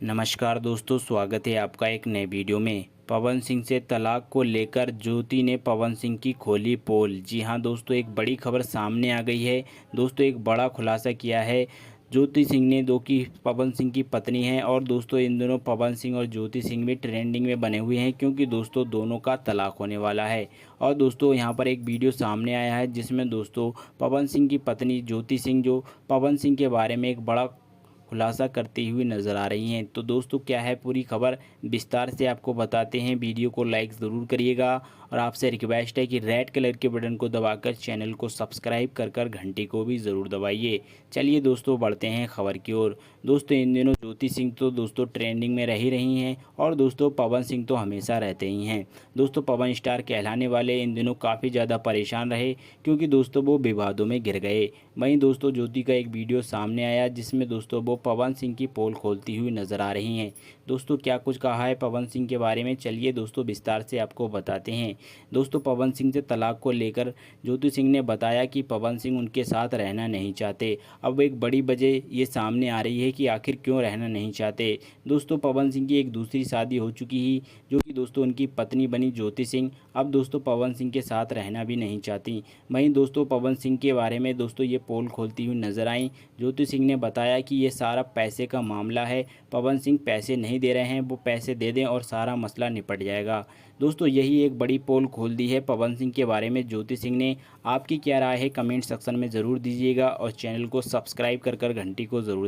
नमस्कार दोस्तों, स्वागत है आपका एक नए वीडियो में। पवन सिंह से तलाक को लेकर ज्योति ने पवन सिंह की खोली पोल। जी हां दोस्तों, एक बड़ी खबर सामने आ गई है। दोस्तों एक बड़ा खुलासा किया है ज्योति सिंह ने, जो कि पवन सिंह की पत्नी है। और दोस्तों इन दोनों पवन सिंह और ज्योति सिंह भी ट्रेंडिंग में बने हुए हैं, क्योंकि दोस्तों दोनों का तलाक होने वाला है। और दोस्तों यहाँ पर एक वीडियो सामने आया है जिसमें दोस्तों पवन सिंह की पत्नी ज्योति सिंह जो पवन सिंह के बारे में एक बड़ा खुलासा करती हुई नज़र आ रही हैं। तो दोस्तों क्या है पूरी खबर, विस्तार से आपको बताते हैं। वीडियो को लाइक ज़रूर करिएगा और आपसे रिक्वेस्ट है कि रेड कलर के बटन को दबाकर चैनल को सब्सक्राइब कर घंटी को भी ज़रूर दबाइए। चलिए दोस्तों बढ़ते हैं खबर की ओर। दोस्तों इन दिनों ज्योति सिंह तो दोस्तों ट्रेंडिंग में रह रही हैं, और दोस्तों पवन सिंह तो हमेशा रहते ही हैं। दोस्तों पवन स्टार कहलाने वाले इन दिनों काफ़ी ज़्यादा परेशान रहे, क्योंकि दोस्तों वो विवादों में घिर गए। वहीं दोस्तों ज्योति का एक वीडियो सामने आया जिसमें दोस्तों वो पवन सिंह की पोल खोलती हुई नज़र आ रही हैं। दोस्तों क्या कुछ कहा है पवन सिंह के बारे में, चलिए दोस्तों विस्तार से आपको बताते हैं। दोस्तों पवन सिंह से तलाक को लेकर ज्योति सिंह ने बताया कि पवन सिंह उनके साथ रहना नहीं चाहते। अब एक बड़ी वजह ये सामने आ रही है कि आखिर क्यों रहना नहीं चाहते। दोस्तों पवन सिंह की एक दूसरी शादी हो चुकी ही, जो कि दोस्तों उनकी पत्नी बनी ज्योति सिंह अब दोस्तों पवन सिंह के साथ रहना भी नहीं चाहती। वहीं दोस्तों पवन सिंह के बारे में दोस्तों ये पोल खोलती हुई नजर आई। ज्योति सिंह ने बताया कि ये सारा पैसे का मामला है, पवन सिंह पैसे नहीं दे रहे हैं, वो पैसे दे दें और सारा मसला निपट जाएगा। दोस्तों यही एक बड़ी पोल खोल दी है पवन सिंह के बारे में ज्योति सिंह ने। आपकी क्या राय है कमेंट सेक्शन में ज़रूर दीजिएगा और चैनल को सब्सक्राइब कर घंटी को ज़रूर